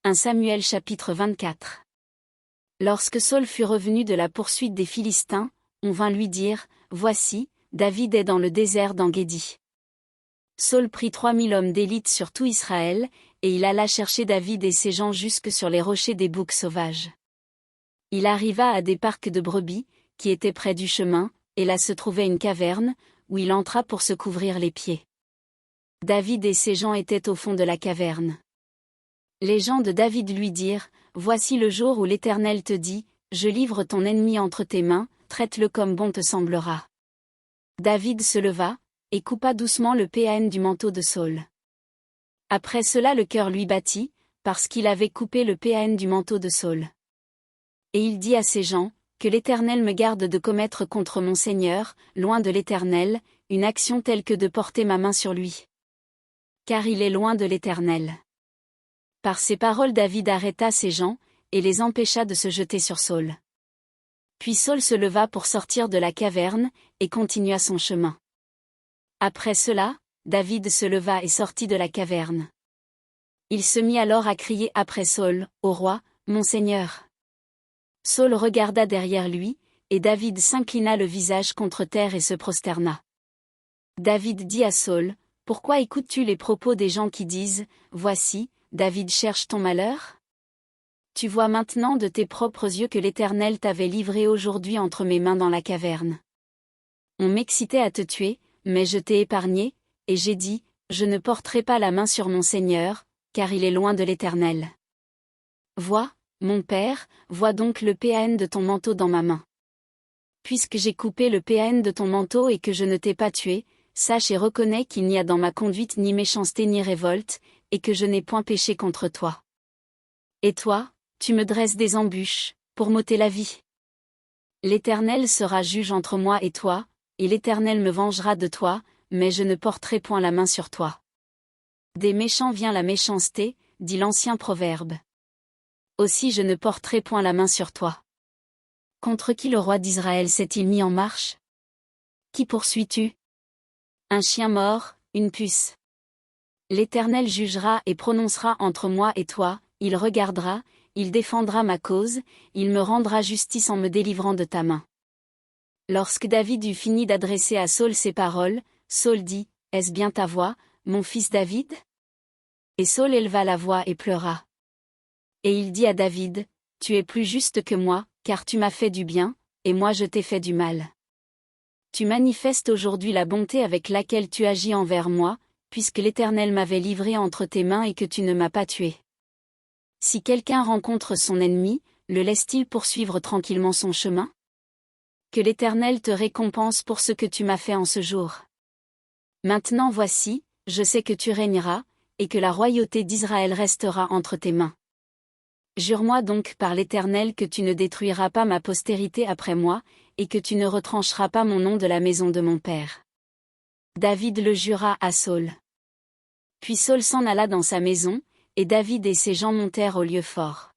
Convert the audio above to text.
1 Samuel chapitre 24. Lorsque Saul fut revenu de la poursuite des Philistins, on vint lui dire, « Voici, David est dans le désert d'En-Guédi. » Saul prit 3000 hommes d'élite sur tout Israël, et il alla chercher David et ses gens jusque sur les rochers des boucs sauvages. Il arriva à des parcs de brebis, qui étaient près du chemin, et là se trouvait une caverne, où il entra pour se couvrir les pieds. David et ses gens étaient au fond de la caverne. Les gens de David lui dirent, « Voici le jour où l'Éternel te dit, je livre ton ennemi entre tes mains, traite-le comme bon te semblera. » David se leva, et coupa doucement le péan du manteau de Saul. Après cela le cœur lui battit, parce qu'il avait coupé le péan du manteau de Saul. Et il dit à ses gens, « Que l'Éternel me garde de commettre contre mon Seigneur, loin de l'Éternel, une action telle que de porter ma main sur lui. Car il est loin de l'Éternel. » Par ces paroles David arrêta ses gens, et les empêcha de se jeter sur Saul. Puis Saul se leva pour sortir de la caverne, et continua son chemin. Après cela, David se leva et sortit de la caverne. Il se mit alors à crier après Saul, « Ô roi, mon Seigneur !» Saul regarda derrière lui, et David s'inclina le visage contre terre et se prosterna. David dit à Saul, « Pourquoi écoutes-tu les propos des gens qui disent, « Voici, David cherche ton malheur ?» Tu vois maintenant de tes propres yeux que l'Éternel t'avait livré aujourd'hui entre mes mains dans la caverne. On m'excitait à te tuer, mais je t'ai épargné, et j'ai dit, je ne porterai pas la main sur mon Seigneur, car il est loin de l'Éternel. Vois, mon père, vois donc le péan de ton manteau dans ma main. Puisque j'ai coupé le péan de ton manteau et que je ne t'ai pas tué, sache et reconnais qu'il n'y a dans ma conduite ni méchanceté ni révolte, et que je n'ai point péché contre toi. Et toi, tu me dresses des embûches, pour m'ôter la vie. L'Éternel sera juge entre moi et toi, et l'Éternel me vengera de toi, mais je ne porterai point la main sur toi. Des méchants vient la méchanceté, dit l'ancien proverbe. Aussi je ne porterai point la main sur toi. Contre qui le roi d'Israël s'est-il mis en marche? Qui poursuis-tu? Un chien mort, une puce. L'Éternel jugera et prononcera entre moi et toi, il regardera, il défendra ma cause, il me rendra justice en me délivrant de ta main. Lorsque David eut fini d'adresser à Saul ces paroles, Saul dit, « Est-ce bien ta voix, mon fils David ?» Et Saul éleva la voix et pleura. Et il dit à David, « Tu es plus juste que moi, car tu m'as fait du bien, et moi je t'ai fait du mal. Tu manifestes aujourd'hui la bonté avec laquelle tu agis envers moi, puisque l'Éternel m'avait livré entre tes mains et que tu ne m'as pas tué. Si quelqu'un rencontre son ennemi, le laisse-t-il poursuivre tranquillement son chemin? Que l'Éternel te récompense pour ce que tu m'as fait en ce jour. Maintenant voici, je sais que tu régneras, et que la royauté d'Israël restera entre tes mains. Jure-moi donc par l'Éternel que tu ne détruiras pas ma postérité après moi, et que tu ne retrancheras pas mon nom de la maison de mon père. » David le jura à Saul. Puis Saul s'en alla dans sa maison, et David et ses gens montèrent au lieu fort.